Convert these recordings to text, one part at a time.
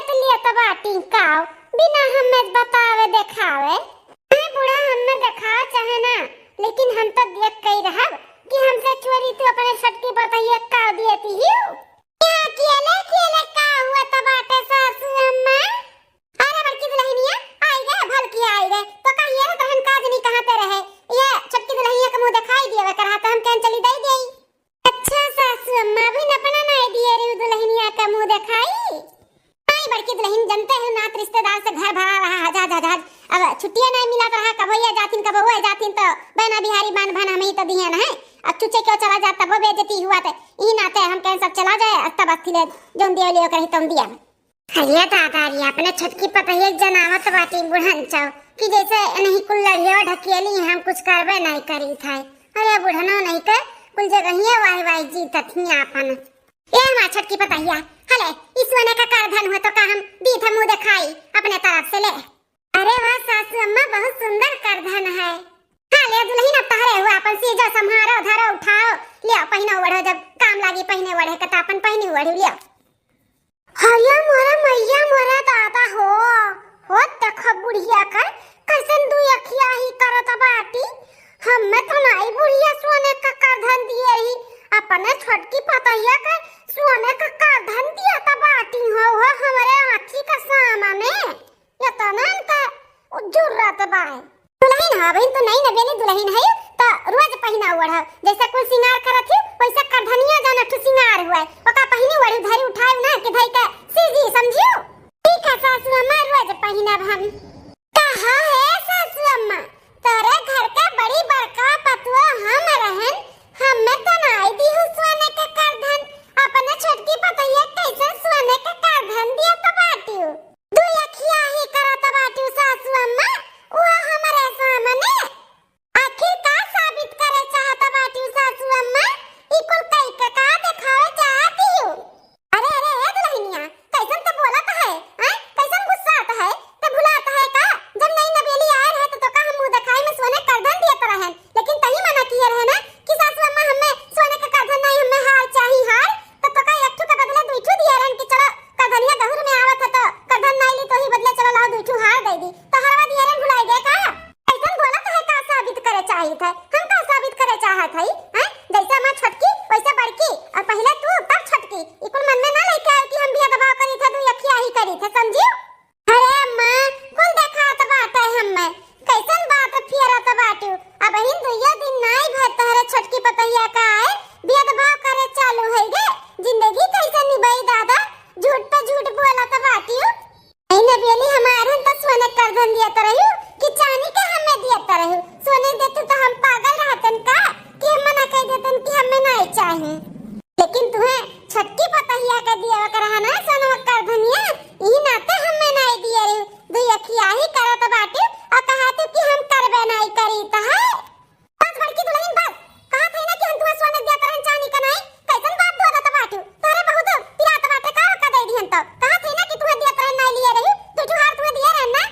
देत लिया त बाटी काओ बिना हमें बतावे देखावे। है बूढ़ा हमें देखाओ चाहे ना, लेकिन हम तो देख के ही रहब कि हमसे चोरी तू अपने छटकी बताइए का देती ही क्या केले का हुआ त बाटे सासू अम्मा। अरे बड़की दुल्हनिया आई गए भल की आई गए तो कहिए रे तहन काज नहीं कहां पे रहे ये छटकी दुल्हनिया का मुंह दिखाई दिए करहा त हम कैन चली दई देई। अच्छा सासू अम्मा भी न अपना नहीं दिए रे दुल्हनिया का मुंह दिखाई। आई बड़की दुल्हन जनते हो नात रिश्तेदार से घर भरा रहा हजार अब छुट्टियां नहीं मिला रहा कब ये जातिन कब वो जातिन तो बहना बिहारी बान भान हमें ही तो दिए ना है। अब चुचे क्यों चला जाता वो बेइज्जती हुआ थे ई नाते हम कहीं सब चला जाए तब अथिले जोन दियो लियो कहीं तुम दिया। हरिया दादा री अपने छटकी पतहिए जनावत बाटी बुढ़न चाव कि जैसे नहीं कुल लड़ियो ढकेली हम कुछ करबे नहीं करी था। अरे बुढ़नो नहीं के कुल जगहिए वाई जी तथिया अपन ए हमार छटकी पतहिया हले इस वने का कारधन हो तो का हम दी था मुंह दिखाई अपने तरफ से ले। अरे वाह सासू अम्मा बहुत सुंदर कारधन है। हां ले दुल्हन अब तहरे हुआ अपन सीधा संहारो धरो उठाओ ले पहिनो वढ़ो जब काम लागी पहिने वढ़े का अपन पहिनी वढ़ी लियो। हरिया मोरा मैया मोरा दादा हो देखो बुढ़िया कर कैसन दू अखिया ही करत बाटी। हमें तो नहीं बुढ़िया सोने का कारधन दिए ही अपने छटकी पतहिया का सोने का कारधन दिया त बाटी हो हमारे आँखी का सामने ये तो नन का जरूरत बाय। दुल्हन हा बहन तो नहीं न बेली दुल्हन है तो रोज पहिना ओढ़ जैसे कुल सिंगार करत है वैसा कारधनिया जाना ठु सिंगार हुआ ओका पहिनी ओढ़ धरी उठाए ना कि धई के सीधी समझियो। ठीक है सासू अम्मा रोज पहिनब हम। कहा है सासू अम्मा तेरे घर के बड़ी बड़का पतुआ हम रहन हमें तो नहीं दी हूं सोने के कारधन अपने छटकी पतैया कैसे सोने के कारधन दिया त बाटियो दू अखिया ही करत बाटियो सासू अम्मा वो हमारे सामने आखिर का साबित करे चाहत बाटियो सासू अम्मा ई कुल कई का दिखावे चाहती हूं। अरे हे दुल्हनिया कैसन तो बोलत है हैं कैसन गुस्सात है तो भुलात है का जब नहीं नबेली आए रहे तो का हम मुंह दिखाई में सोने कारधन दिया त रहन लेकिन तही मना किए रहे ना कि सासू अम्मा हमें सोने का कारधन नहीं हमें हार चाहिए हार तो का एकठू के बदले दुईठू दिए रहन कि चलो कारधनिया गहुर में आवत है तो कारधन नहीं ली तो ही बदले चलो लाओ दुईठू हार दे दी तो हरवा दिए रहन भुलाई गए का कैसन बोलत है का साबित करे चाहिए था हम का साबित करे चाहत है हैं जैसे मैं छटकी वैसे बड़की और पहले तू तब छटकी ई कुल मन में ना लेके आए कि हम बिया दबाव करी था तू अखिया ही करी था समझियो। अरे मां कुल देखात बात है हमें कैसन बात फिरत बाटू अब हिन दुइया दिन नहीं भर तहरे छटकी पतहिया का आए बिया दबाव करे चालू है गे जिंदगी कैसे निभाई दादा झूठ पे झूठ बोलत बाटियो। नहीं बेली हमारे तो सोने कारधन दिया त रहियो कि चांदी के हमें दिया त रहियो सोने देते तो हम पागल रहतन का कि हम मना कह देतन कि हमें नहीं चाहिए लेकिन तुम्हें छटकी पतहिया का दिया करहा ना सोना कारधनिया ई नाते हमें नहीं दिए रे दू अखिया ही करत बाटी और कहत कि हम करबे नहीं करी त है बस बड़की दुल्हन बस कहत है ना कि हम तुम्हें सोने दिया करन चांदी का नहीं कैसन बात दो दत बाटू तोरे बहुत पिरात बाटे का दे दिहन तो कहत है ना कि तुम्हें दिया करन नहीं लिए रही तू जो हार तुम्हें दिया रहन ना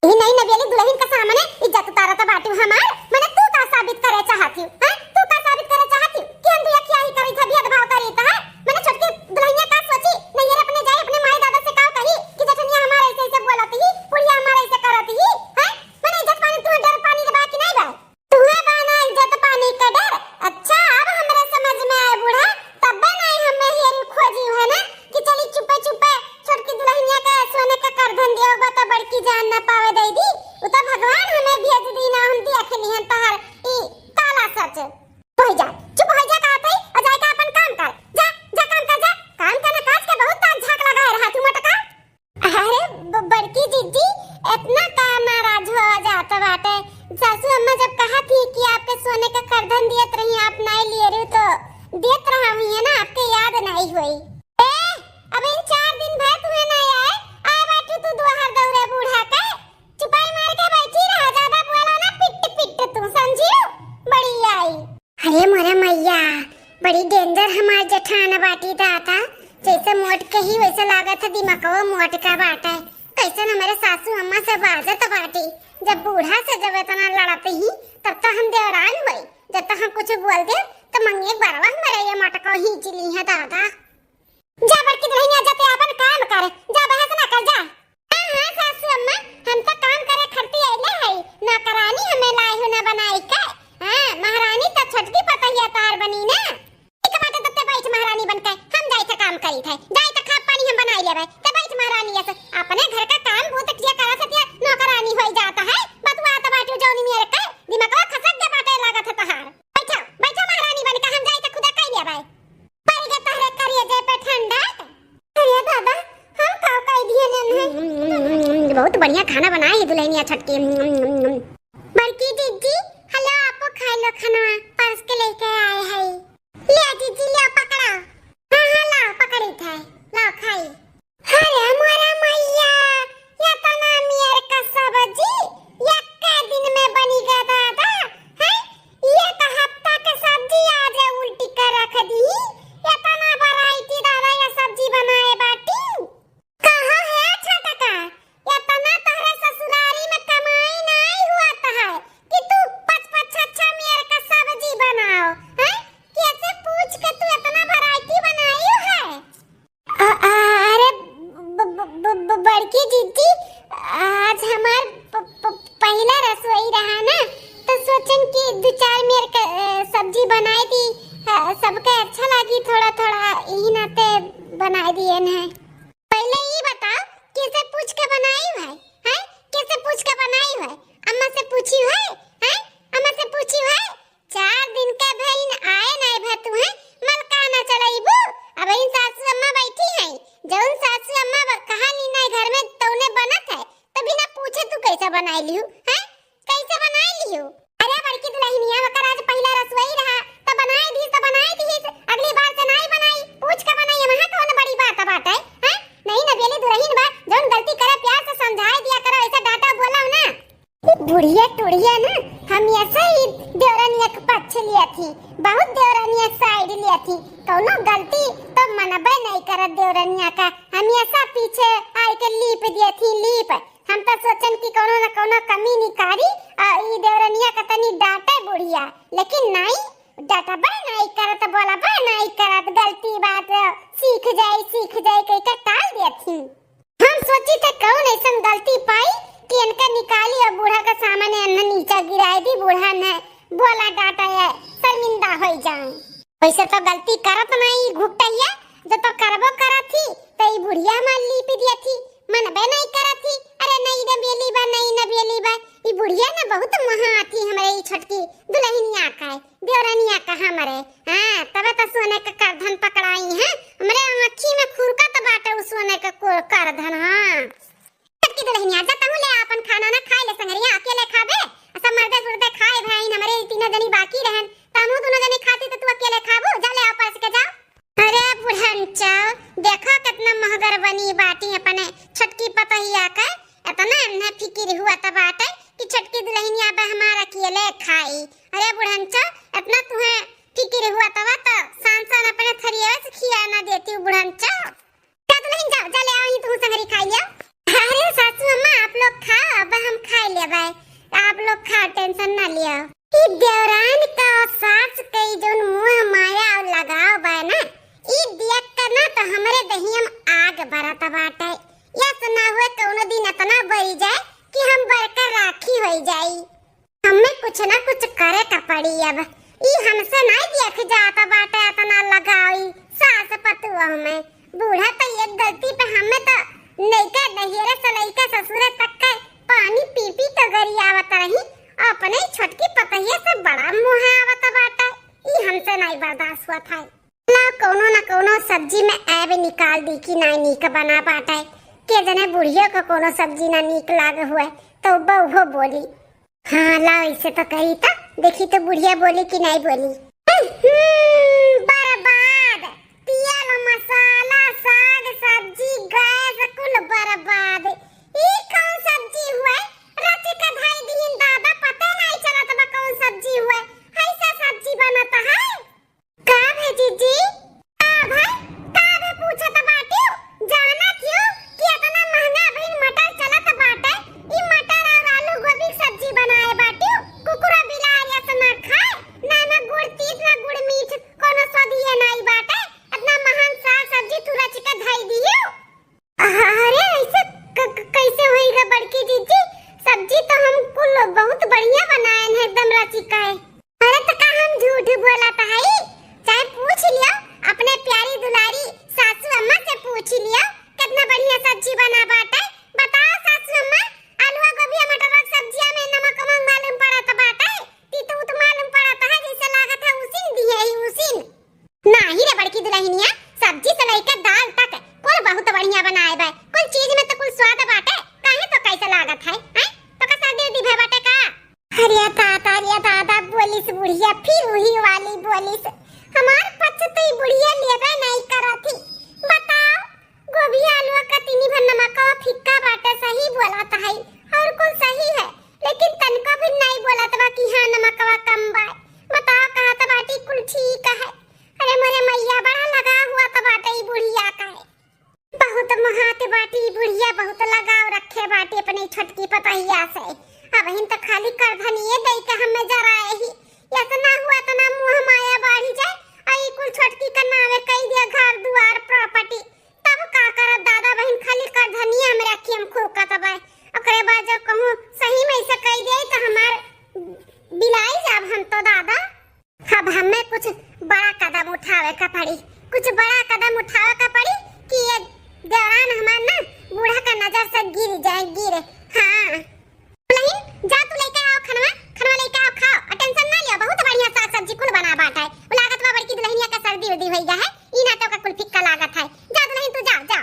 ई नहीं नबेली दुल्हन का सामने इज्जत उतारत बाटू हमार माने तू का साबित करे चाहती है तू का साबित करे चाहती कि हम दुया क्या ही करी था बिया दबाव करी था मैंने छटकी दुल्हनिया का सोची नहीं ये अपने जाए अपने माई दादा से का कही कि जठनिया हमारे ऐसे बोलती ही पुड़िया हमारे ऐसे करती ही हैं मैंने इज्जत पानी तुम्हें डर पानी दबा कि नहीं बा तुम्हें बाना इज्जत पानी का डर। अच्छा अब हमारे समझ में आए बूढ़ा तब नहीं हमें हेरी खोजी है ना कि चली चुपे चुपे छटकी दुल्हनिया का सोने का कारधन दियो बता बड़की जान ना पावे दे दी उ तो भगवान हमें भेज दी ना हम देख लिहन तहर ई काला सच हो जा चुप हो जा कहत है और जाए का अपन काम कर जा जा काम कर जा काम करना काज के बहुत ताक झाक लगा रहा तू मटका। अरे बड़की जीजी इतना का नाराज हो जात बाटे सासू अम्मा जब कहा थी कि आपके सोने का कारधन दियत रही आप नहीं लिए रे तो देत रहा हुई है ना आपके याद नहीं हुई ए अब इन 4 दिन भर तुम्हें नहीं आए बैठी तू दोहर दौरे बूढ़ा के चुपाई मार के बैठी रहा ज्यादा बोला ना पिट तू समझियो बड़ी आई। अरे मोरा मैया बड़ी डेंजर हमार जठान बाटी दाता जैसे मोट के ही वैसे लागत है दिमागवा मोट का बाटा है कैसे हमारे सासू अम्मा से बाजत बाटी जब बूढ़ा से जब इतना लड़ते ही तब तो हम देवरान हुई जब तक हम कुछ बोल दे तो मंगे बरवा मेरे ये मटको ही चिली है दादा जा बड़की दुल्हनिया जाते अपन काम कर जा बहस ना कर काम करी थे जाई त खा पानी हम बनाई लेबै त बैठ महारानी ऐसे अपने घर का काम बहुत किया करा सतिया नौकरानी होई जाता है बतवा त बाटू जौनी मेरे का दिमागवा खसक दे बाटे लागत है तहार बैठो बैठो महारानी बन के हम जाई त खुदा कई लेबै पर के तहरे करिए जे पे ठंडा अरे दादा हम का कई दिए ने बहुत बढ़िया खाना बनाई है दुल्हनिया छटकी बड़की दीदी हेलो आपको खा लो खाना पास के लेके आए हैं ले दीदी ले पकड़ा हां हां ला पकड़ी थे ला खाई अरे मोरा मैया ये तो ना मेरे का सब्जी एक के दिन में बनी गया दादा है ये तो हफ्ता के सब्जी आज उल्टी कर रख दी ये तो ना वैरायटी दादा ये सब्जी बनाए बाटी कहां है छोटा का ये तो ना तोहरे ससुरारी में कमाई नहीं हुआ है कि तू पच पच अच्छा मेरे का सब्जी बनाओ है कैसे पूछ के तू इतना वैरायटी बनाई है अरे बड़की दीदी आज हमार पहला रसोई रहा ना तो सोचन कि दो चार मेरे का सब्जी बनाई थी सबके अच्छा लगी थोड़ा थोड़ा यही नाते बना दिए ना पहले ये बताओ कैसे पूछ के बनाई है हैं कैसे पूछ के बनाई है अम्मा से पूछी है हैं अम्मा से पूछी है 4 दिन का बहन आए नहीं भा तू है मलका ना चलाईबू अब इन सासू अम्मा बैठी है जौन सासू अम्मा कहानी नहीं घर में तौने बनत है तो बिना पूछे तू कैसे बनाई लियो हैं कैसे बनाई लियो अरे बड़की दुल्हनिया वकर आज पहला रसोई रहा तो बनाई दी अगली बार से नहीं बनाई पूछ के बनाई वहां कौन बड़ी बात है हैं नहीं ना बेली दुल्हन बा जौन गलती करे प्यार से समझाई दिया करो ऐसा डाटा बोलाओ ना बुढ़िया टुड़िया ना हम ऐसे ही देवरानिया के पक्ष लिया थी बहुत देवरानिया साइड लिया थी कौनो गलती तो मनबे नहीं करत देवरानिया का हम ऐसा पीछे आए के लीप दिया थी लीप हम तो सोचन कि कोनो न कोनो कमी निकारी और ई देवरानिया का तनी डांटे बुढ़िया लेकिन नहीं डाटा बे नहीं करत बोला बे नहीं करत गलती बात सीख जाए कह के टाल दिया थी हम सोची थे कौन ऐसा गलती पाई कि इनका निकाली और बूढ़ा का सामने अन्ना नीचे गिराई दी बूढ़ा ने बोला डाटा है शर्मिंदा हो जाए वैसे तो गलती करत नहीं घुटैया जो तो करबो करत थी तो ई बुढ़िया मान ली पी दिया थी मन बे नहीं करत थी अरे नहीं न बेली बा ई बुढ़िया ना बहुत महा आती हमारे ई छोटकी दुल्हनिया का देवरानिया का हमारे हां तबे तो सोने का करधन पकड़ाई है हमरे आंखी में खुरका तो बाटे उस सोने का करधन हां की दुल्हनिया जा तहु ले अपन खाना ना खाए ले संगरिया अकेले खाबे सब मर्दे सुरदे खाए भाई हमरे तीनों जनी बाकी रहन तमु दोनों जनी खाती तो तू अकेले खाबो जा ले वापस के जा अरे बुढ़ंचा देखो कितना महगर बनी बाटी अपने छटकी पतहिया का इतना हमने फिकिर हुआ त बाटे कि छटकी दुल्हनिया बे हमारा अकेले खाई अरे बुढ़ंचा इतना तुहे फिकिर हुआ तवा तो सांसन अपने थरिया से खिया ना देती बुढ़ंचा जा दुल्हन जाओ जा ले आई तू संगरी खाई लिया अरे सासू अम्मा आप लोग खाओ अब हम खाई लेबै आप लोग खाओ टेंशन ना लियो ई देवरान का सास कई जोन मुंह माया लगाओ बा ना ई देख कर ना तो हमरे दहिया में आग भरत बाटे या तो ना हुए कोनो दिन इतना बढ़ी जाए कि हम बरकर राखी होई जाई हमें कुछ ना कुछ करे का पड़ी अब ई हमसे नहीं देख जाता बाटे इतना लगाई सास पतुआ में बूढ़ा तो ये गलती पे हमें तो नैका नहिरे से लइका ससुरे तक का पानी पी पी तो गरी आवत रही अपने छोटकी पतहिया से बड़ा मुंह आवत बाटा ई हमसे नहीं बर्दाश्त हुआ था ना कोनो सब्जी में ऐब निकाल दी कि नहीं नीक बना पाटा के जने बुढ़ियो को कोनो सब्जी ना नीक लाग हुए तो बहु बोली हाँ ला इसे तो कही था देखी तो बुढ़िया बोली कि नहीं बोली बर्बाद तेल मसाला साग सब्जी गैस कुल बर्बाद ई कौन सब्जी हुए रात का धाई दिन दादा पता नहीं चला तब कौन सब्जी हुए ऐसा सब्जी बनता है का भेजी जी का भे पूछा त बाटी जाना क्यों कि इतना महंगा भई मटर चलत बाटे ई मटर और आलू गोभी सब्जी बनाए बाटी कुकुरा बिलार या ना खाए ना गुड़ तीत ना गुड़ मीठ कोनो स्वादिया नहीं बहुत लगाव रखे बाटी अपनी छोटकी पतहिया से। अब हिन तो खाली कर धनिए दे के हमें जरा ही इतना हुआ तना मुंह माया बढ़ी जाए आई कुल छोटकी का नावे कई दिया घर दुआर प्रॉपर्टी तब का करब दादा बहन खाली कर धनिया में रखी हम खूब कतबाई ओकरे बाद जब कहूं सही में ऐसे कह दे तो हमार बिलाई जाब हम तो दादा। अब हमें कुछ बड़ा कदम उठावे का पड़ी कुछ बड़ा कदम उठावे का पड़ी कि ये दौरान हमार ना बूढ़ा का नजर से गिर जाए गिरे। हाँ नहीं जा तू लेके आओ खनवा खनवा लेके आओ खाओ और टेंशन ना लियो बहुत बढ़िया साग सब्जी कुल बना बाटा है वो लागत बा बड़की दुल्हनिया का सर्दी उर्दी होई गा है ई ना तो का कुल फिक्का लागत है जा दुल्हन तू जा जा।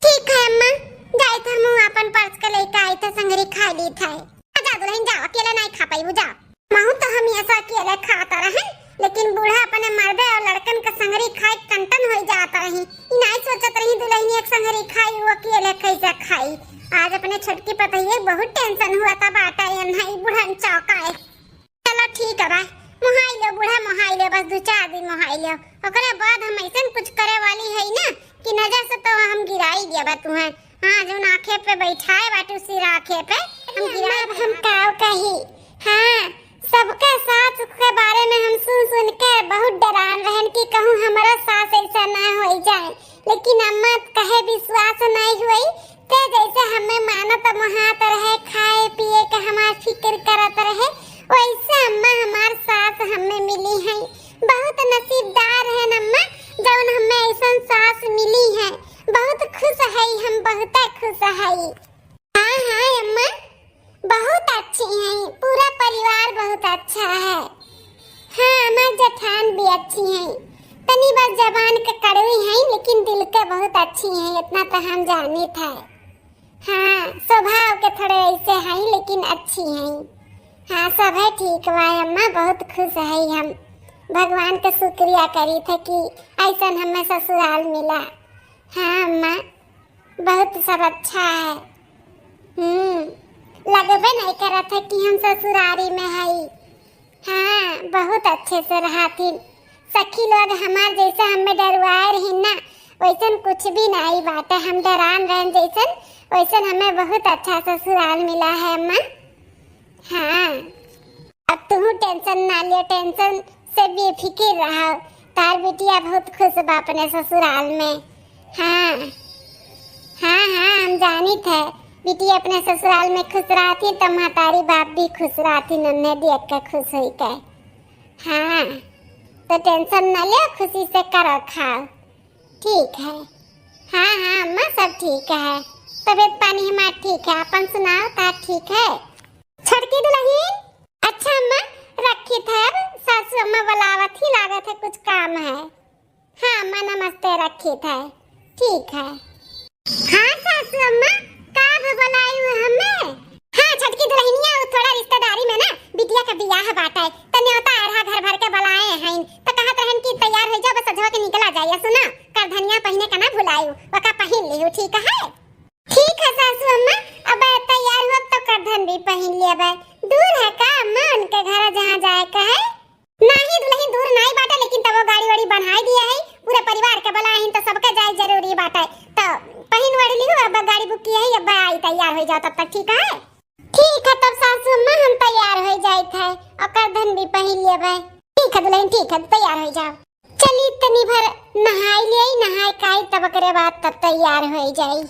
ठीक है अम्मा जाई थ मु अपन पर्स के लेके आई थ संगरी खा ली था जा दुल्हन जा अकेले नहीं खा पाई जा महू तो हम ऐसा अकेले खाता रहे लेकिन बूढ़ा अपने मर्दे और लड़कन का संगरी खाए कंटन हो जाता रही नहीं सोचत रही दुल्हन एक संगरी खाई वो अकेले कैसे खाई। आज अपने छोटकी पतहिए बहुत टेंशन हुआ था बाटा ये नहीं बुढ़न चौका है। चलो ठीक है भाई मुहाई लो बूढ़ा मुहाई लो बस 2-4 दिन मुहाई लो ओकरे बाद हम ऐसा कुछ करे वाली है ना कि नजर से तो हम गिराई दिया बा तुम्हें। हाँ जो आंखें पे बैठाए बाटू सिर आंखें पे हम गिरा हम काव कही। हाँ सबके साथ के बारे में हम सुन के बहुत डरान रहन कि कहूँ हमारा सास ऐसा ना हो जाए लेकिन अम्मा कहे विश्वास नहीं हुई ते जैसे हमें मानत महात रहे खाए पिए के हमार फिक्र करत रहे वैसे अम्मा हमार सास हमें मिली है बहुत नसीबदार है अम्मा जब हमें ऐसा सास मिली है बहुत खुश है हम बहुत खुश है। हाँ हाँ अम्मा बहुत अच्छी है पूरा परिवार बहुत अच्छा है। हाँ हमार जेठान भी अच्छी है तनी बस जबान के कड़वी है लेकिन दिल के बहुत अच्छी है इतना तो हम जानी था। हाँ स्वभाव के थोड़े ऐसे है लेकिन अच्छी है। हाँ सब है ठीक बा अम्मा बहुत खुश है हम भगवान का शुक्रिया करी थे कि ऐसा हमें ससुराल मिला। हाँ अम्मा बहुत सब अच्छा है। लगबे नहीं करा था कि हम ससुरारी में है। हाँ बहुत अच्छे से रहा थी सखी लोग हमार जैसे हमें डरवाए रही ना वैसन कुछ भी नहीं बात है हम डरान रहन जैसन वैसन हमें बहुत अच्छा ससुराल मिला है अम्मा। हाँ अब तुम टेंशन ना लियो टेंशन से बेफिक्र रहो तार बेटिया बहुत खुश बा अपने ससुराल में। हाँ हाँ हाँ हम जानी थे बेटी अपने ससुराल में खुश रहती तो महतारी बाप भी खुश रहती नन्हे देख के खुश हुई के। हाँ तो टेंशन न ले खुशी से करो खाओ ठीक है। हाँ हाँ अम्मा सब ठीक है तबीयत पानी हमारा ठीक है अपन सुनाओ ता ठीक है। छोटकी दुल्हन अच्छा अम्मा रखी थे अब सासू अम्मा बुलावत ही लागत है कुछ काम है। हाँ अम्मा नमस्ते रखी थे ठीक है। हाँ सासू अम्मा बुलाई हमें। हाँ छटकी दुल्हनिया थोड़ा रिश्तेदारी में ना बिटिया का बियाह बाटा है तने होता है घर भर के बुलाए हैं तो कहत रहन कि तैयार हो जाओ बस सजवा के निकला जाए सुना कर धनिया पहने का ना भुलायू वका पहन लियो ठीक है। ठीक है सासू अम्मा अब तैयार हो तो कर धन भी पहन लिया दूर है का अम्मा उनके घर जहाँ जाए का है नहीं दुल्हन दूर नहीं बाटा लेकिन तब वो गाड़ी वाड़ी बनाई दिया है पूरे परिवार के बुलाए हैं तो सबके जाए जरूरी बाटा है तो पहन वाड़ी लियो अब गाड़ी बुक की है अब आई तैयार हो जाओ तब तक ठीक है। ठीक है तब सासू अम्मा हम तैयार हो जाए थे और कर धन भी पहन लिए भाई ठीक है दुल्हन ठीक है तैयार हो जाओ चली तनी भर नहाई ले नहाई काई तब करे बाद तब तैयार हो जाई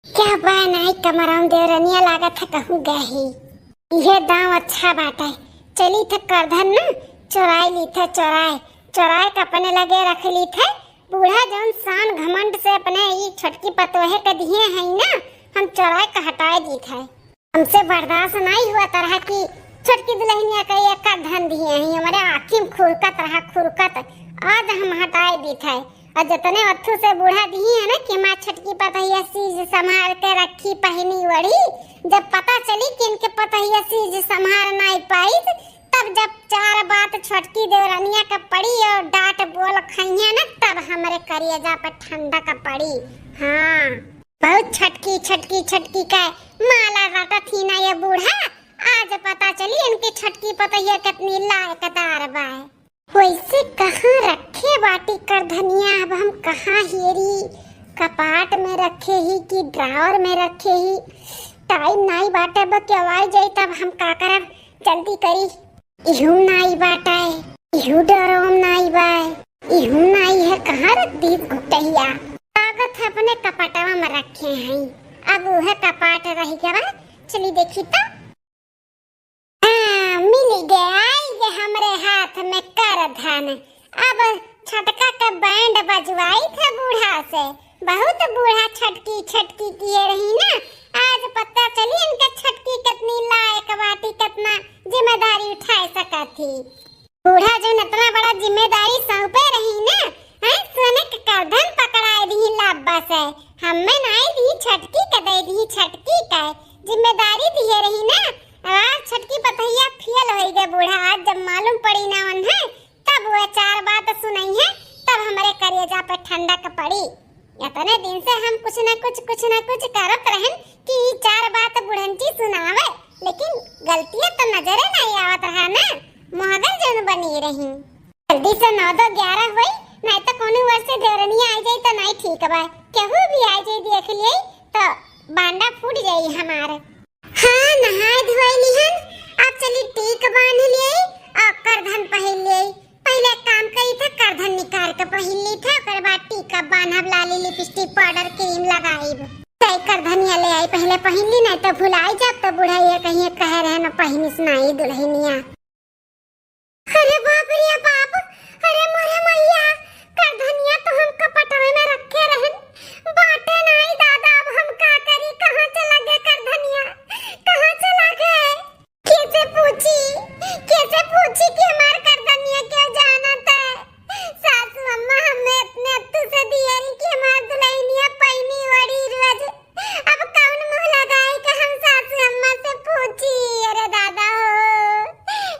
क्या बा नहीं कमराम देवरनिया लागत है कहूँ गही ये दांव अच्छा बात है चली थे कर धन ना चोराई ली थे चोराए के अपने लगे रख ली थे बूढ़ा जौन शान घमंड से अपने ये छोटकी पतोहे के दिए हैं ना हम चोराए के हटाए दी थे हमसे बर्दाश्त नहीं हुआ तरह की छोटकी दुल्हनिया का एक का धन दिए हैं हमारे आँखी खुरकत रहा खुरकत आज हम हटाए दी थे और जितने अथू से बूढ़ा दिए है ना कि माँ छटकी पतहिया चीज संभाल के रखी पहनी वड़ी जब पता चली कि इनके पतहिया चीज संभाल नहीं पाई तब जब 4 बात छोटकी देवरानिया का पड़ी और डांट बोल खइया ना तब हमारे करियजा पर ठंडा का पड़ी। हाँ बहुत छटकी का माला राता थी ना ये बूढ़ा आज पता चली इनकी छटकी पतहिया कितनी लायकदार बा वैसे कहाँ रखे बाटी कर धनिया अब हम कहाँ हेरी कपाट में रखे ही कि ड्रावर में रखे ही। टाइम नाई बाटे बा के आवाज जाई तब हम का करब, जल्दी करी। इहू नाई बाटे, इहू डरोम नाई बाय, इहू नाई है, कहाँ रख दी घुटैया। कागज अपने कपाटवा में रखे हैं, अब वह कपाट रह गया। चली देखी तो मिल गया ये हमरे हाथ में कर धन। अब छटका का बैंड बजवाई था बूढ़ा से, बहुत बूढ़ा छटकी छटकी किए रही ना। आज पता चली इनका छटकी कितनी लायक बाटी, कितना जिम्मेदारी उठा सका थी। बूढ़ा जो इतना बड़ा जिम्मेदारी सौंपे रही ना, सोने के करधन पकड़ाए दी लाब्बा से। हमें नाई दी छटकी का दे दी, छटकी का जिम्मेदारी दिए रही ना। आज छटकी पतैया फेल हो गए बूढ़ा। आज जब मालूम पड़ी ना वन है तब वो चार बात सुनाई है, तब हमारे करेजा पे ठंडक पड़ी। इतने दिन से हम कुछ न कुछ करत रहन कि चार बात बुढ़ंची सुनावे, लेकिन गलतियां तो नजरे नहीं आवत रहा ना। मगर जन बनी रही। जल्दी से 9 2 11 हुई, नहीं तो कोनो वर्ष से देरनिया आ जाई तो नहीं ठीक बा। केहू भी आ जाई देख लिए तो बांडा फूट जाई हमारे। हाँ नहाय धोई लिहन, अब चली टीक बांध लिए और करधन पहन लिए। पहले काम करी था, करधन निकाल के पहन ली था, फिर बाद टीका बांधब, लाली लिपस्टिक पाउडर क्रीम लगाईब। सही करधनिया ले आई, पहले पहन ली नहीं तो भुलाई जब तो बूढ़ा ये कहीं कह रहे न पहनिस नहीं दुल्हनिया। अरे बाप रे बाप, अरे मोरे मैया, करधनिया तो हम कपटवे में रखे रहन, बाटे नहीं दादा। अब हम का करी, कहां चला गया करधनिया, कहां चला गए? कैसे पूछी कि हमार करधनिया क्यों जानत है? सासू अम्मा हमें इतने अत्तू से दिया कि हमार दुल्हनिया पहनी वड़ी रोज। अब कौन मुंह लगाए कि हम सासू अम्मा से पूछी? अरे दादा हो,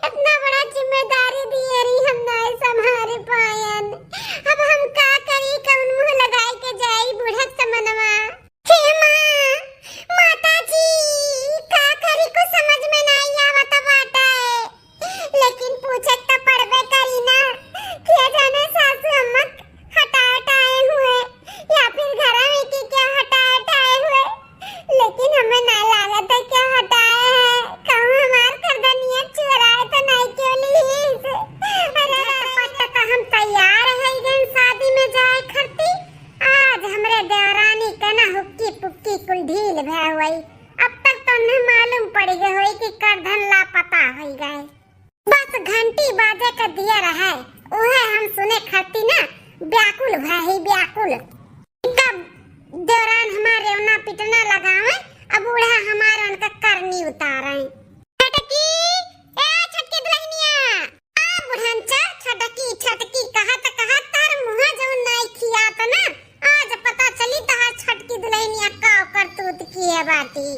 इतना बड़ा जिम्मेदारी दिए रही, हम नहीं संभाल पायन। अब हम का करी, कौन मुंह लगाए के जाई बूढ़ा समनवा? हे मां, माता जी, का करी को समझ में नहीं आवत बाटा है, लेकिन पूछे तो पड़बे करी ना। क्या जाने सासू अम्मा हटाए हुए या फिर घर में की क्या हटाए हुए, लेकिन हमें ना लागत है क्या हटाए है। कहूँ हमार करधनिया चुराए तो नहीं क्यों ली? अरे पट्टा हम तैयार है गए शादी में जाए खरती। आज हमरे देवरानी के ना हुक्की पुक्की कुल ढील भे हुई। अब तक तो न मालूम पड़ी गई हुई कि करधन लापता हो गए। बस घंटी बाजे का दिया रहा, ओहे हम सुने खरती ना, व्याकुल भाई व्याकुल। कब दौरान हमारे उना पिटना लगावे, अब बूढ़ा हमारा उनका करनी उतारे। छटकी, ए छटकी दुल्हनिया, आ बुढ़ंचा छटकी कहत तार मुंह जो नहीं खियात ना। आज पता चली तार छटकी दुल्हनिया का करतूत की है बाटी।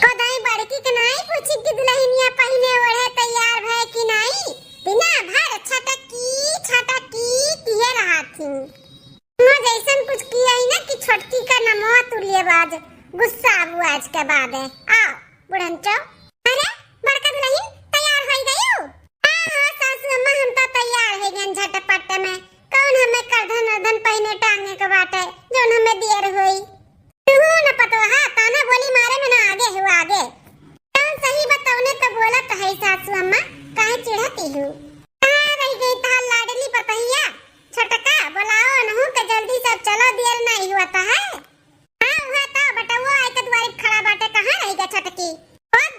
कदाई बड़की के नहीं पूछी कि दुल्हनिया पहने ओढ़े तैयार है कि नहीं। बिना भर छटकी किए रहा थी। मैं जैसन कुछ किया ही ना कि छटकी का नमवा तुलिए बाज गुस्सा अब आज के बाद है। आओ बुढ़ंचो, अरे बड़का दुल्हन तैयार हो गई हो? हां सासू अम्मा हम तो तैयार है गन झटपट में। कौन हमें करधन पहने टांगे के बाटे जोन हमें देर होई। तू न पतवा ताना बोली मारे में ना आगे हुआ आगे। कौन सही बताओने तो बोलत है सासू अम्मा, काहे चिढ़ती हो? कहां रह गई तार लाडली पतैया? छटका बुलाओ नहु के जल्दी से चलो, देर नहीं हुआ है। हां हुआ तो बटवा आई के द्वार खड़ा बाटे, कहां रह गया छटकी? बहुत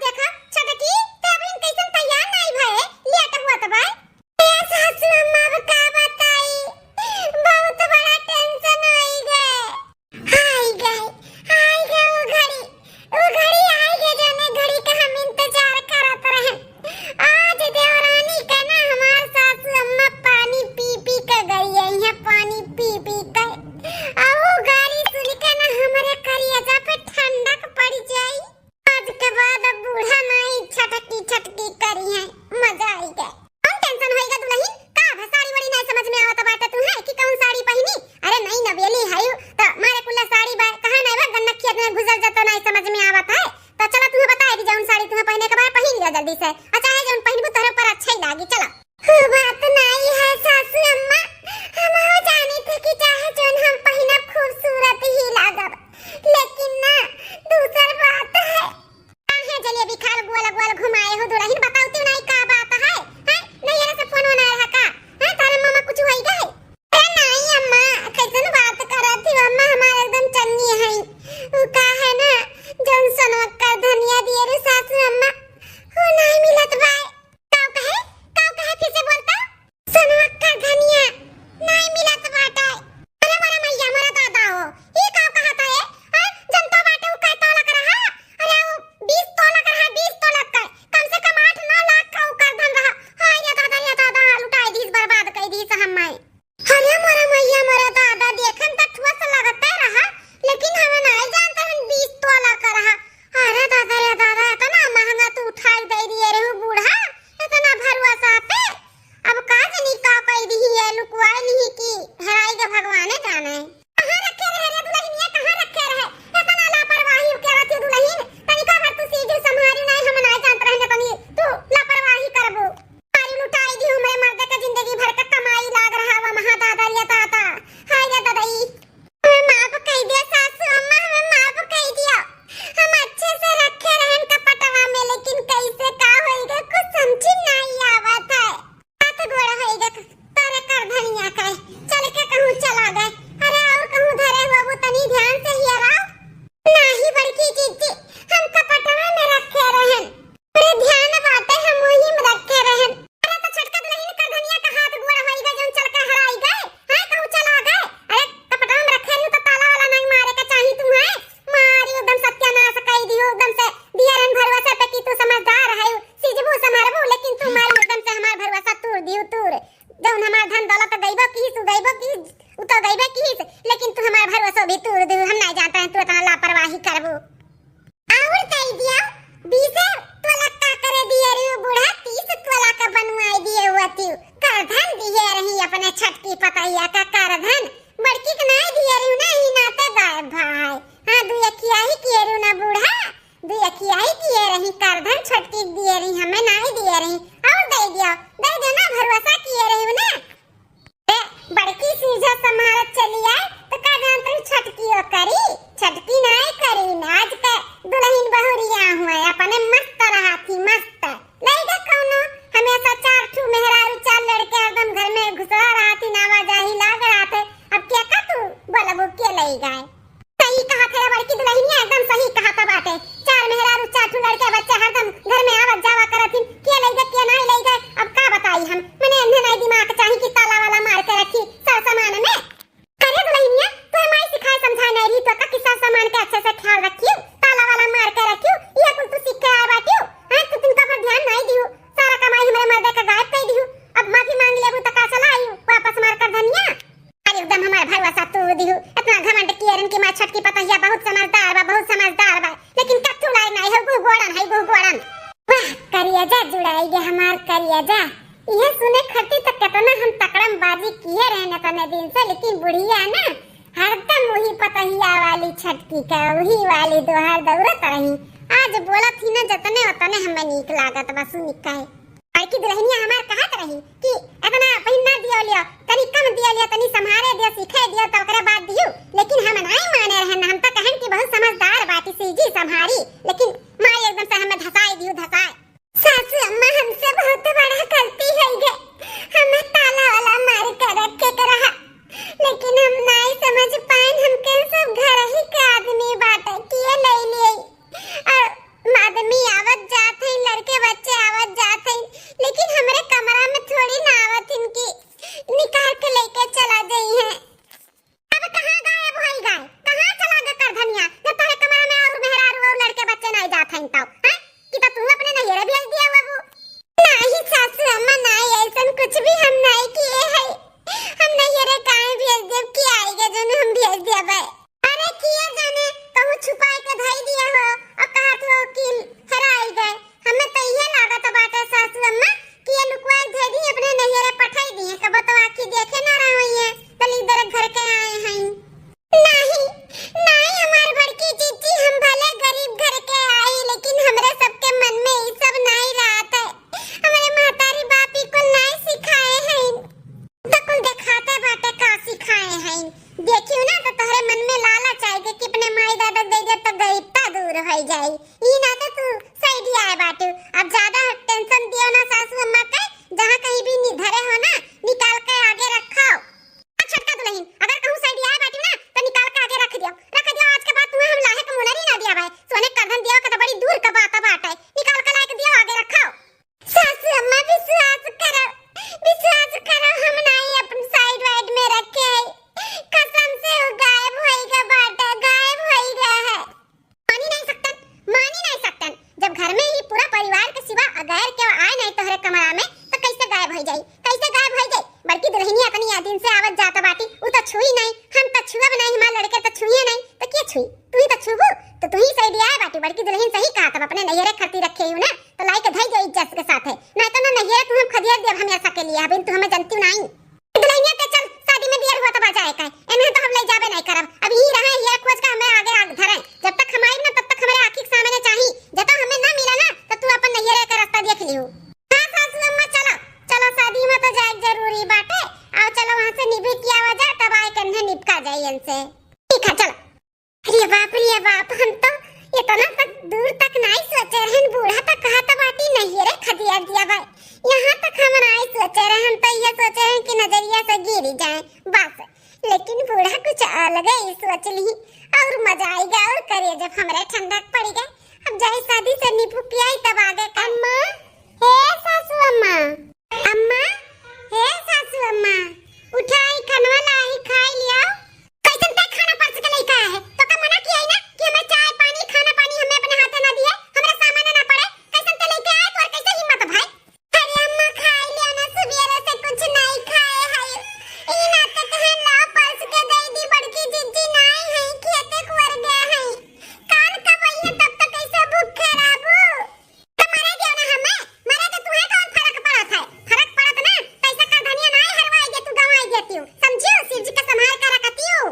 किए रू ना बूढ़ा दुयखिया ही दिए रही करधन छटकी दिए रही हमें नहीं दिए रही और दे दियो ना भरोसा किए रही ना बड़की सीधा समारत चली आए तो का जानते छटकी ओ करी छटकी नहीं करी आज के दुल्हन बहुरिया हुए अपने मस्त रहा थी मस्त लइका कौनो हमेशा चार ठू मेहरारू चार लड़के एकदम घर में घुसरा रहा थी नावा जाही लाग रहा थे अब क्या का तू बोलबो के लई गए सही कहा थे बड़की दुल्हनिया एकदम सही कहा था बाटे चार मेहरारू चार ठू लड़के बच्चे हरदम घर में आवत जावा करथिन के लई गए के नहीं लई गए अब का बताई हम मने अन्ने नहीं दिमाग चाहिए कि ताला वाला मार के रखी सब सामान में करे दुल्हनिया तो हमारी सिखाए समझाए नहीं रही तो का किसा सामान के अच्छे से ख्याल रखियो ताला वाला मार के रखियो ये कुल तू सीख के आए बाटियो हां तो तुमका पर ध्यान नहीं दियो सारा कमाई हमरे मर्दे का गायब कर दियो अब माफी मांग लेबू तो का चला आइयो वापस मार कर धनिया अरे एकदम हमारा भरोसा तू दियो इतना घमंड कियरन की मां छटकी पतहिया बहुत समझदार बा लेकिन कथु लाई नहीं है गुगोड़न वाह करिया जा जुड़ाई गे हमार करिया जा ये सुने खट्टी तक कितना हम तकड़म बाजी किए रहने तने दिन से लेकिन बुढ़िया ना हरदम वही पतहिया वाली छटकी का वही वाली दोहर दौड़त रही आज बोला थी ना जतने उतने हमें नीक लागत बस निका है की दुल्हनिया हमार कहत रही कि इतना पहिना दियो लियो तनी कम दियो लियो तनी संभारे दियो सिखे दियो तो ओकरे बाद दियो लेकिन हम नहीं माने रहन हम तो कहन कि बहुत समझदार बाटी सीजी संभारी लेकिन माई एकदम से हमें धसाए सासू अम्मा हमसे बहुत बड़ा गलती है गे हमें ताला वाला मार कर रखे के रहा लेकिन हम नहीं समझ पाए हम के सब घर ही के आदमी बाटे किए ले लिए और आदमी आवत जात है लड़के बच्चे आवत जात है लेकिन हमारे कमरा में थोड़ी ना आवत इनकी निकाल के लेके चला गई है अब कहां गायब होई गए कहां चला गए कर धनिया जब तुम्हारे कमरा में और मेहरारू और लड़के बच्चे नहीं जात हैं तो हैं कि तो तुम अपने नैहरे भेज दिया बाबू नहीं सासू अम्मा नहीं ऐसा कुछ भी हम नहीं किए हैं हम नैहरे काहे भेज देब कि आएगा जो हम भेज देब अरे किए जाने कहूं छुपाए के धई दिया हो और कहा तो कि हराई गए हमें तो ये लागत बाटे सासू अम्मा कि ये लुकवा दे दी अपने नैहरे पठाई दी कब तो आखी देखे ना रही है तली इधर घर के आए हैं नहीं हमार बड़की जीजी हम भले गरीब घर के आई लेकिन हमरे सबके मन में ये सब नहीं रहत है हमारे मातारी बापी को नहीं सिखाए हैं तो कुल दिखाते बाटे का सिखाए हैं देखियो ना तो तोहरे मन में लालच आएगा कि अपने माई दादा दे दे तो गरीबता दूर हो जाए ई ना तो तू सही आए बाटू अब ज्यादा टेंशन दियो ना सासू अम्मा के जहां कहीं भी निधरे हो ना निकाल के आगे रखो छटका दुल्हन अगर कहूं सही आए बाटू ना तो निकाल के आगे रख दियो आज के बाद तुम्हें हम लाहे के मुनरी ना दिया भाई सोने करधन दियो का तो बड़ी दूर का बात बाटे निकाल के लाके दियो आगे रखो सासू अम्मा विश्वास करो हम नहीं अपनी साइड वाइड में रखे कसम से वो गायब होएगा बाटा गायब होएगा है मानी नहीं सकतन जब घर में ही पूरा परिवार के सिवा अगर के आए नहीं तोहरे कमरा में तो कैसे गायब हो जाई बड़की दुल्हनिया अपनी दिन से आवत जाता बाटी उ तो छुई नहीं हम तो छुअब नहीं हमार लड़के तो छुए नहीं तो के छुई तू ही तो छुबू तो तू ही सही दिया है बाटी बड़की दुल्हन सही कहा तब अपने नैहरे खर्ती रखे हो ना तो लाई के धई जो इज्जत के साथ है नहीं तो ना नैहरे तू हम खदिया देब हमेशा के लिए अब तू हमें जानती नहीं दुल्हनिया ते चल शादी में देर हुआ तो बजाए का एने तो हम ले जाबे नहीं करब अब ही रहे ये खोज का हमें आगे धरे जब तक हमारी ना तब तक हमारे आंखी के सामने चाहिए जब तक हमें ना मिला ना तो तू अपन नैहरे का रास्ता देख लियो हां सासू अम्मा चलो शादी में तो जाए जरूरी बाटे आओ चलो वहां से निभी किया हो जा तब आए कंधे निपका जाए इनसे ठीक है चलो अरे बाप हम तो इतना तक दूर तक नहीं सोचे रहन बूढ़ा तक कहा था बाटी नहीं रे खदिया दिया भाई यहाँ तक हम नहीं सोचे रहे हम तो ये सोचे हैं कि नजरिया से गिर जाए बस लेकिन बूढ़ा कुछ अलग ही सोच ली और मजा आएगा और करिए जब हमारे ठंडक पड़ गए अब जाए शादी से निपू पियाई तब आगे अम्मा हे सासू अम्मा हे सासू अम्मा उठाई खनवा लाई खाई लिया कैसन तक खाना परस के लेके आया है तो का मना किया है ना कि हमें चाय पानी खाना पानी हमें अपने हाथ ना दिए हमरा सामान ना पड़े कैसन ते लेके आए तो कैसे हिम्मत भाई अरे अम्मा खाई लिया ना सुबेरे से कुछ नहीं खाए है ई ना तो कहन ला परस के दे दी बड़की जिज्जी नहीं है खेते कुर गया है कान का वही तब तक कैसे भूख खराबू तुम्हारे दियो ना हमें मरे तो तुम्हें कौन फर्क पड़त है फर्क पड़त ना पैसा का धनिया नहीं हरवाई दे तू गवाई देती हूं समझियो शिव जी का संभाल कर रखती हूं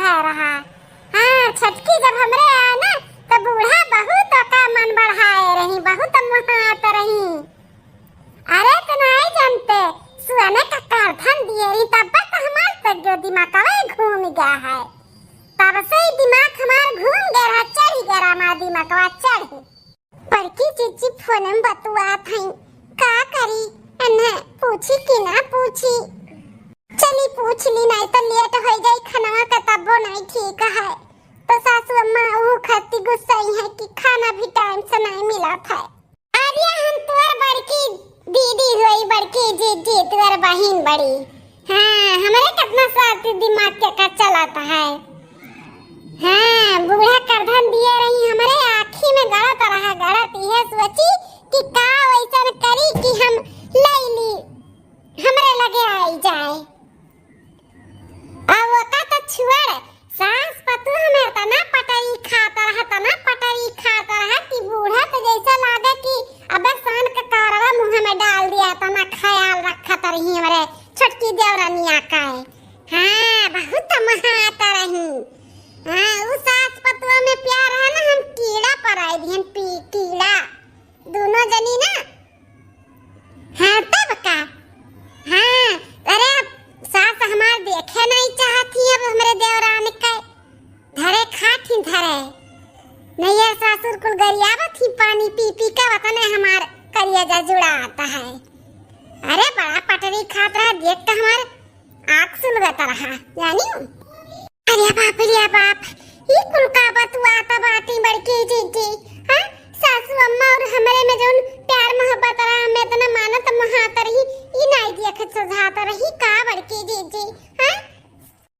है रहा। हाँ छटकी जब हमरे आए ना तो बूढ़ा बहुत का मन बढ़ाए रही, बहुत मुहात रही। अरे तो नहीं जानते सुने का कारथन दिए रही तब तक हमार तक जो दिमाग घूम गया है, तब से ही दिमाग हमार घूम गया रहा, चढ़ गया रहा हमारा दिमाग चढ़। पर की चीची फोन में बतुआ थी का करी इन्हें पूछी कि ना पूछी, चली पूछ ली नहीं तो लेट हो जाई खाना का तबो नहीं ठीक है। तो सासू अम्मा वो खाती गुस्सा है कि खाना भी टाइम से नहीं मिला था। अरे हम तोर बड़की दीदी हुई, बड़की जीजी तोर बहन बड़ी। हाँ हमारे कितना साथ दिमाग के का चलाता है। हाँ बूढ़ा करधन दिए रही हमारे आँखी में गलत रहा, गलत यह सोची कि का वैसा करी कि हम ले ली हमरे लगे आई जाए। अब वो का तो छुआड़ सास पतु हमें तना पटरी खाता रहा कि बूढ़ा तो जैसा लागे कि अबे सान का कारवा मुंह में डाल दिया, तना ख्याल रखा रही हमारे छोटकी देवरानिया का है। हाँ बहुत महाता रही। हाँ उस सास पतुआ में प्यार है ना, हम कीड़ा पर आए दिहन कीड़ा दोनों जनी ना। हाँ तब का हाँ अरे सास हमार देखे नहीं चाहती, अब हमारे देवरानी का धरे खाती धरे नहीं है। सासुर कुल गरियावत ही पानी पी पी के वतने हमार करिया जुड़ा आता है। अरे बड़ा पटरी खात रहा, देख के हमार आँख सुलगता रहा यानी। अरे बाप रे बाप ये कुल का बतुआता बाती बड़की जीजी। हाँ सासू अम्मा और हमारे में जो प्यार मोहब्बत रहा हमें इतना मानत महात रही ये नहीं देख सुझाता रही का बड़की जीजी। हाँ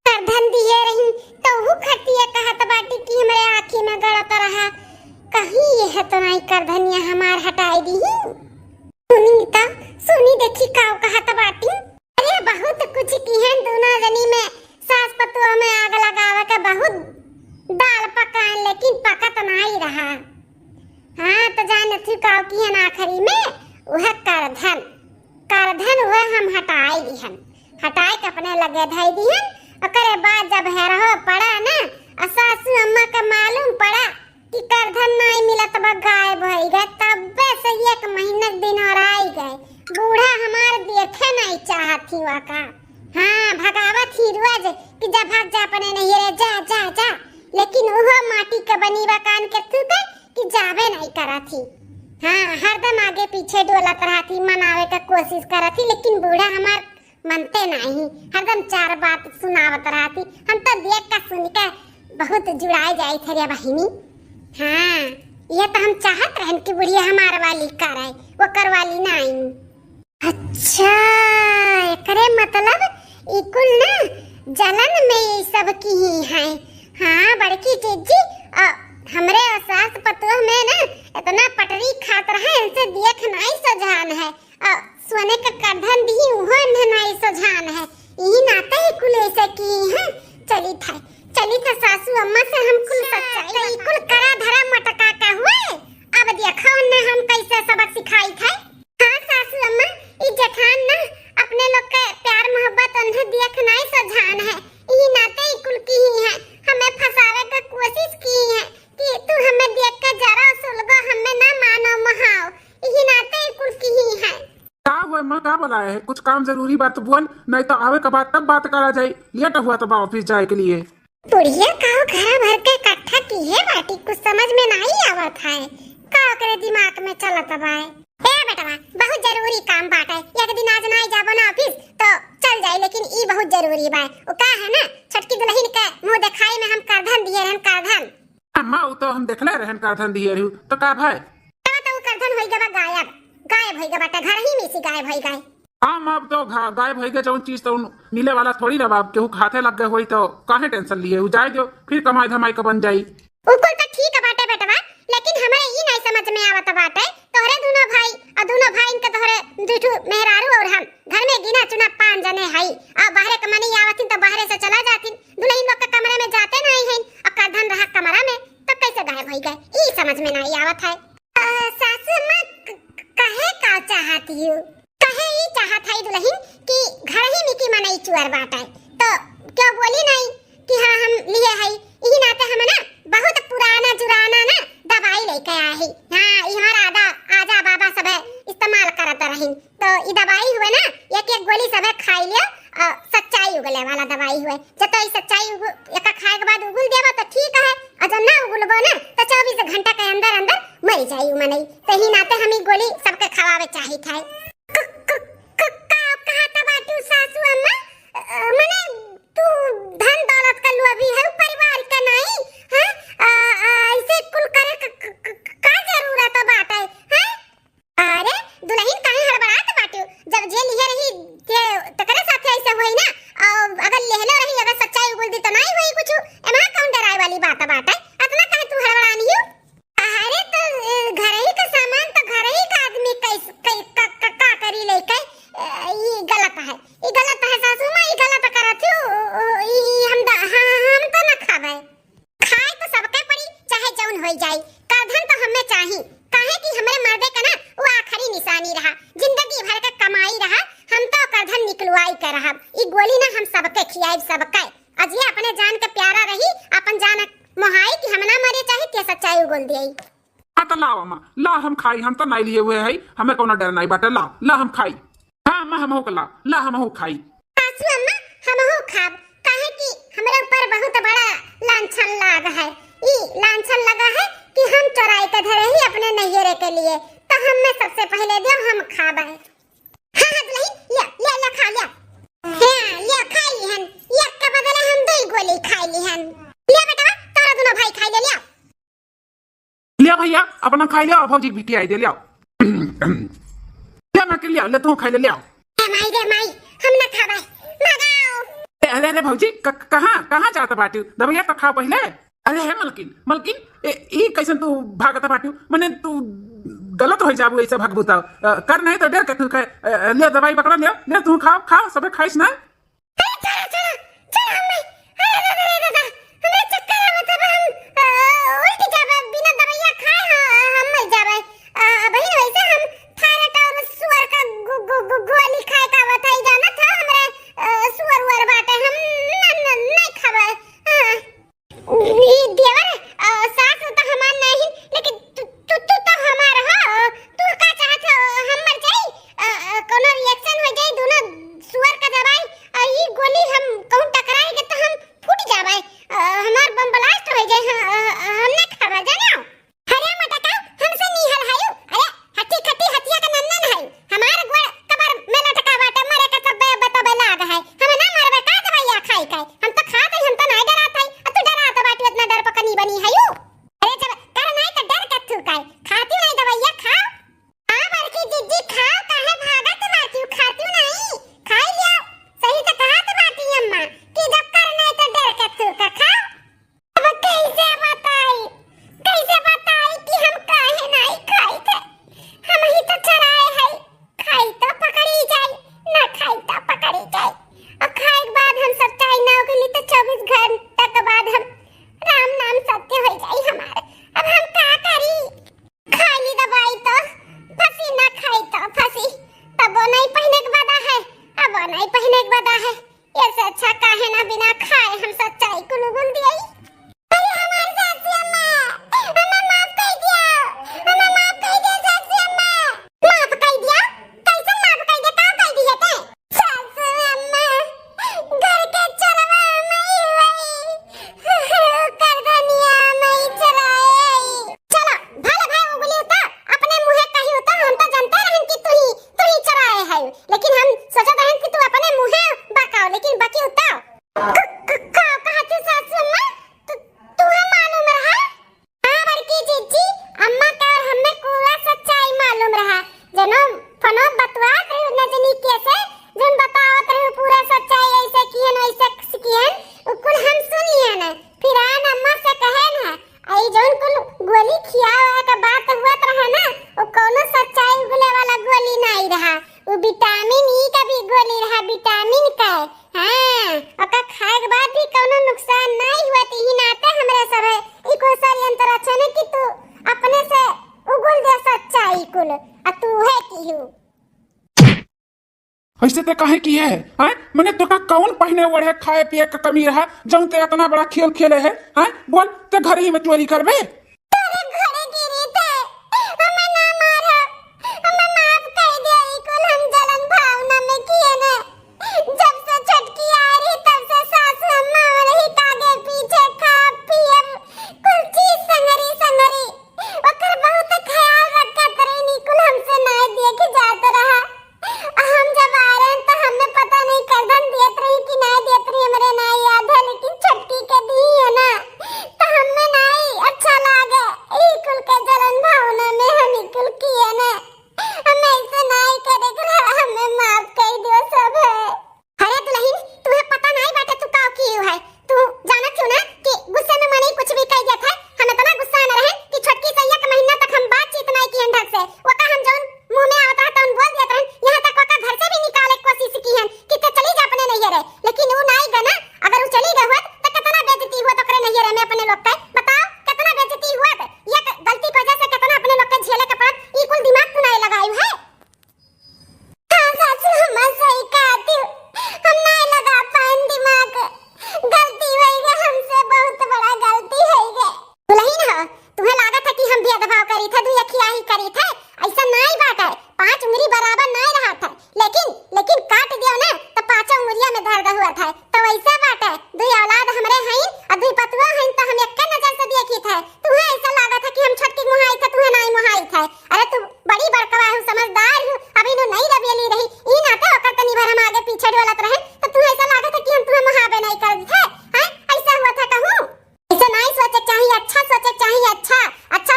करधन दिए रही तो वो खटिया कहत बाटी कि हमारे आँखी में गड़त रहा, कहीं यह तो नहीं करधनिया हमार हटाई दी। सुनी देखी का कहत बाटी। अरे बहुत कुछ की है दोनों जनी में, सास पतुआ में आग लगावे का बहुत दाल पकाए लेकिन पकत नहीं रहा। हाँ तो जान थी का की है आखिरी में वह करधन वह हम हटाई दिहन, हटाए के अपने लगे धाई दिहन। ओकरे बाद जब है रहो पड़ा ना सासू अम्मा का मालूम पड़ा कि करधन नहीं मिला तब गायब हो गए, तब से 1 महीना दिन और आई गए। बूढ़ा हमार देखे नहीं चाहती वाका। हाँ भगावत ही रोज कि जा भाग जा अपने नहीं रे जा जा जा, लेकिन वो माटी के बनी कान के थूके कि जावे नहीं करा थी। हाँ हरदम आगे पीछे डोलत रहा थी, मनावे का कोशिश करा थी, लेकिन बूढ़ा हमार मनते नहीं, हरदम 4 बात सुनावत रहा थी। हम तो देख का सुन के बहुत जुड़ाए जाए थे रे बहिनी। हाँ ये तो हम चाहत रहन कि बुढ़िया हमार वाली करे, वो करवाली नहीं। अच्छा करे मतलब इकुल ना जलन में ये सब की ही है। हाँ बड़की जीजी हमरे सास पतोह में ना इतना पटरी खात रहे, इनसे देख नहीं सजान है। सोने का करधन दी उहो नहीं सजान है, यही नाते ही कुल ऐसे की है। चली था सासू अम्मा से हम कुल सच्चाई कुल करा धरा मटका का हुए। अब देखो ना हम कैसे सबक सिखाई थे। हाँ सासू अम्मा ई जखान ना अपने लोग के प्यार मोहब्बत उन्हें देख नहीं सजान है, यही नाते ही कुल की ही है। हमें फंसावे का कोशिश की है कि तू हमें देख के जरा सुलगो, हमें ना मानो महाओ, यही नाते ही कुल की ही है। का हुआ माँ का बुलाया है? कुछ काम जरूरी बात बोल, नहीं तो आवे के बाद तब बात करा जाए। लेट हुआ तो ऑफिस जाए के लिए। बुढ़िया काओ घर भर के इकट्ठा की है बाटी, कुछ समझ में नहीं आवत है। काओ करे दिमाग में चलत बाय। ए बेटवा बहुत जरूरी काम बात है, एक दिन आज नहीं जाबो ना ऑफिस तो चल जाए, लेकिन ई बहुत जरूरी बाय। ओ का है ना छटकी दुल्हन के मुंह दिखाई में हम करधन दिए रहन करधन। अम्मा वो तो हम देखले रहन करधन दिए रहू तो का भाई तो करधन होई गबा गायब होई गबा, घर ही में से गायब होई गए। हम अब तो गायब हो गए, जो चीज तो मिले वाला थोड़ी ना बाप, केहू खाते लग गए होई तो काहे टेंशन लिए हो, जाए दो फिर कमाई धमाई का बन जाई। ऊपर तो ठीक बाटे बेटवा, लेकिन हमें ई नहीं समझ में आवत बाटे तोहरे दोनों भाई और दोनों भाई के तोहरे दुठू मेहरारू और हम घर में गिना चुना 5 जने हई। अब बाहर कमाने आवतिन तो बाहर से चला जातिन, दुल्हन लोग के कमरे में जाते नहीं हैं और करधन रहा कमरा में, तो कैसे गायब हो गए ई समझ में नहीं आवत है। सासू मां कहे का चाहती हो, कहे ही चाहत है दुल्हन कि घर ही में की मनई चुअर बाटे, तो क्यों बोली नहीं कि हाँ हम लिए है, यही नाते हम ना बहुत पुराना जुराना ना दवाई लेके आए है। हाँ इहाँ आदा आजा बाबा सब इस्तेमाल करत रही, तो ये दवाई हुए ना एक एक गोली सब खाई लियो, सच्चाई उगले वाला दवाई हुए। जब तो सच्चाई एक खाए के बाद उगल देवा तो ठीक है, और जब ना उगलबो ना तो 24 घंटा के अंदर अंदर मर जाई मनई। तो ही नाते हम गोली सबके खवावे चाही थे। कहा था बाटू सासू अम्मा, मने तू धन दौलत का लोभी है, परिवार का नहीं है, ऐसे कुल करे का जरूरत बात है? अरे दुल्हन काहे हड़बड़ात बाटू? जब जे लिए रही के तकरे साथे ऐसे होई ना, अगर लेहले रही अगर सच्चाई उगल दी तो नहीं होई कुछ। एमा कौन डराए वाली बात है? इतना काहे तू हड़बड़ानी हो? अरे तो घर ही का सामान तो घर ही का आदमी का करी लेके, ये गलत है, ये गलत है सासू मां, ये गलत करत हो। हम तो ना खावे, खाए तो सबके पड़ी चाहे जौन होई जाए। करधन तो हमें चाही, काहे कि हमरे मर्दे का ना वो आखिरी निशानी रहा, जिंदगी भर का कमाई रहा, हम तो करधन निकलवाई कर रहा। ई गोली ना हम सबके खियाई सबके, आज ये अपने जान के प्यारा रही, अपन जान मोहाई कि हम ना मरे चाहे ते सच्चाई उगल दिए। हाँ तो लाओ अम्मा, ला हम खाई, हम तो नहीं लिए हुए है, हमें कोनो डर नहीं बाटे, ला हम खाई। हाँ अम्मा हम हो ला हम हो खाई। सासू अम्मा हम हो खाब, काहे कि हमरे ऊपर बहुत बड़ा लांछन लाग है। ई लांछन लगा है कि हम चोराई के धरे ही अपने नैहरे के लिए, तो हम में सबसे पहले दे हम खाब है। हाँ दुल्हन ले खा ले। हां ले खाई लिहन, एक के बदले हम 2 गोली खाई लिहन। ले बेटा तोरा दोनों भाई खाई ले लिया। लिया भैया अपना खाई लिया, भौजी बिटिया आई दे लिया। ले मैं के लिया, ले तू खाई ले लिया। माई हम ना खाबे, मगाओ। अरे भौजी कहाँ जाता बाटू? दबैया तो खाओ पहले। अरे है मलकिन ई कैसन तू भागता बाटू? मने तू गलत हो जाबू ऐसे भगबूता कर, नहीं तो डर के तू ले दवाई पकड़ा ले तू खाओ सबे खाइस ना। चल हमें हमें चक्कर आवत है, हम उल्टी जाबे बिना दवाइया खाए, हम मर जाबे। बहिन वैसे हम थायराइड और सुअर का गोली खाए का बताई जाना था, हमरे सुअर बाटे हम नहीं खाबे। ये देवर सास तो हमार नहीं, लेकिन तू तो हमार हो, तू का चाहत हम मर जाई, कोनो रिएक्शन हो जाई दोनों सुअर का दवाई, ये गोली हम कहूं टकराएगे तो हम फूट जाबे, हमार बम ब्लास्ट हो जाए, हम नहीं खाबे जानो। अरे मटका हमसे निहल हायो, अरे हट्टी खट्टी हटिया का नन्नन है, हमार गोड़ कबर में लटका बाटे, मरे का सब बताबे लाग है, हम ना मरबे का दवाइया खाई खाई, हम तो खात हम तो नहीं डरात है, तू डरात बाटी इतना डर पकनी बनी हायो। अरे जब कर नहीं तो डर के तू काय खाती नहीं दवाइया खाओ। हां बड़की जिज्जी खाओ, काहे भागत बाटी? खाती नहीं, खाई लियो। सही तो कहत बाटी अम्मा कि जब कर नहीं तो डर के तू का खाओ। अब कैसे बताई कि हम काहे नहीं खाई थे? हम ही तो चराए है, खाई तो पकड़ी जाए, ना खाई तो पकड़ी जाए, और खाए के बाद हम सच्चाई ना उगली तो 24 घंटा के बाद हम राम नाम सत्य हो जाए हमारे। अब हम क्या करी? खाली दवाई तो फंसी, ना खाई तो फंसी, तब वो नहीं पहने के बदा है, अब वो नहीं पहने के बदा है, ऐसे अच्छा काहे ना बिना खाए हम सच्चाई को उगल दिए। अरे हमारे सासू अम्मा, हमें माफ कर दिया, हमें माफ कर दिया सासू अम्मा। माफ कर दिया? कैसे माफ कर दिया? का कर दिया ते? सासू अम्मा घर के चरवा में वही कर दनिया में चराए। चलो भले भाई उगली होता, अपने मुंह कही होता, हम तो जानते रहन कि तू ही चराए है, लेकिन हम सोचत रहन कि तू अपने मुंह बकाओ, लेकिन बकी होता कहा तू सासू अम्मा तुम्हें मालूम रहा? हाँ बड़की जीजी अम्मा का और हमें पूरा सच्चाई मालूम रहा, जनो फनो बतवात रहे नजनी कैसे जन बतावत रहे पूरा सच्चाई, ऐसे कियन वैसे कियन कुल हम सुनिए ना, फिर आन अम्मा से कहे ना आई जोन कुल गोली खियावे का बात हुआ रहा ना, वो कोनो सच्चाई उगले वाला गोली नहीं रहा, वो विटामिन ई का भी गोली रहा, विटामिन का। हां ओका खाए के बाद भी कोनो नुकसान नहीं हुआ, ही नाते हमरे सब ई को षड्यंत्र रचने कि तू अपने से उगल दे सच्चाई कुल, आ तू है की हूं ऐसे ते काहे की है? मैंने तो का कौन पहने ओढ़े खाए पिए का कमी रहा जौन ते इतना बड़ा खेल खेले है हैं बोल ते घर ही में चोरी करबे तोरे घरे गिरी थे हमें ना मारो हमें माफ कर दे ई कुल हम जलन भावना में किए ने जब से छटकी आ रही तब से सासू अम्मा और ही आगे पीछे खा पिए कुल चीज संगरी संगरी ओकर बहुत ख्याल रखत रही नी कुल हमसे ना देख जात रहा हम जब आ रहे हैं तो हमें पता नहीं करदन देत रही कि ना देत रही हमरे ना याद है लेकिन छटकी के दी है ना तो हमें नहीं अच्छा लागे ई कुल के जलन भावना में हम ई कुल किए ना हमें ऐसे नहीं करे के हमें माफ कर दियो सब है अरे दुल्हन तुम्हें पता नहीं बाटे तू का क्यों है तू जाना क्यों ना कि गुस्से में मने कुछ भी कह दिया था हमें तो ना गुस्सा न रहे कि छटकी से एक महीना तक हम बातचीत नहीं किए ढंग से वो का हम जौन मुंह में आता तो बोल दिया था यहां तक वो का घर से भी निकाले की कोशिश की है कि ते चली जा अपने नहीं रहे लेकिन वो नहीं गना अगर वो चली गई होत तो कितना बेइज्जती हुआ तो करे नहीं रहे में अपने लोग का बताओ कितना बेइज्जती हुआ ये गलती की वजह से कितना अपने लोग का झेले के पड़त ई कुल दिमाग तू नहीं लगाई है हां सासू हम सही कहती हम नहीं लगा पान दिमाग गलती हुई है हमसे बहुत बड़ा गलती है ये दुल्हन हो तुम्हें लगा था कि हम भेदभाव करी थे तू यखिया ही करी थे ऐसा नहीं बात है पांच उंगली बराबर नहीं रहा था लेकिन काट दियो ना तो पांचों उंगलियां में दर्द हुआ था तो वैसा बात है दुई औलाद हमरे हैं और दुई पतुआ हैं तो हम एक नजर से देखी थे तुम्हें ऐसा लगा था कि हम छटकी मुहाई थे तुम्हें नहीं मुहाई थे अरे तू बड़ी बड़कवा है समझदार हूं अभी नो नहीं रबेली रही ई नाते ओकर तनी भर हम आगे पीछे डोलत रहे तो तुम्हें ऐसा लगा था कि हम तुम्हें मुहाबे नहीं कर थे हैं ऐसा हुआ था कहूं ऐसा नहीं सोचे चाहिए अच्छा सोचे चाहिए अच्छा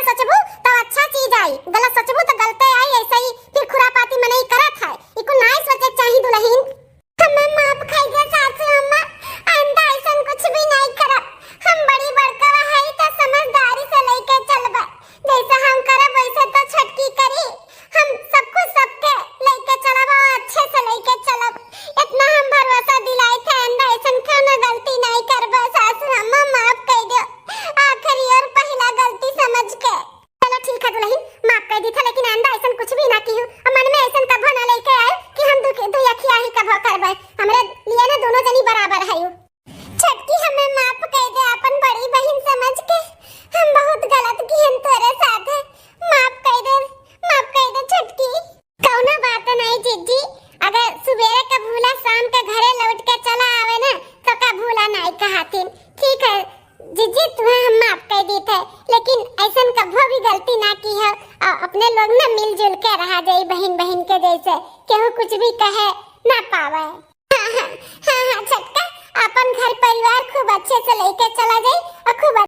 सोचबू तो अच्छा चीज आई गलत सोचबू तो गलते आई ऐसे ही फिर खुरापाती मने ही करत है इको नहीं सोचे चाहिए दुल्हन हमें माफ कर दे सासू अम्मा आंदा ऐसा कुछ भी नहीं करब हम बड़ी बड़का है तो समझदारी से लेके चलबा जैसा हम करब वैसे तो छटकी करी हम सबको सबके लेके चलब और अच्छे से लेके चलब इतना हम भरोसा दिलाए थे आंदा ऐसा कोनो गलती नहीं करबा सासू अम्मा माफ कर दो आखिरी और पहला गलती समझ के चलो ठीक है दुल्हन माफ कर दी था लेकिन आंदा ऐसा कुछ भी ना की हूं और मन में ऐसा कभो ना लेके आए कि हम दो यखिया ही कभो करबे हमरे लिए ना दोनों जनी बराबर है छटकी हमें माफ कर दे अपन बड़ी बहन समझ के हम बहुत गलत किए तोरे साथ माफ कर दे छटकी कौनो बात नहीं जीजी अगर सुबेरे का भूला शाम के घरे लौट के चला आवे ना तो का भूला नहीं कहतिन ठीक है जीजी तुम्हें हम माफ कर दी थे लेकिन ऐसा कभो भी गलती ना की है और अपने लोग ना मिलजुल के रहा जाए बहन के जैसे केहू कुछ भी कहे ना पावे हाँ छटका अपन घर परिवार खूब अच्छे से लेके चल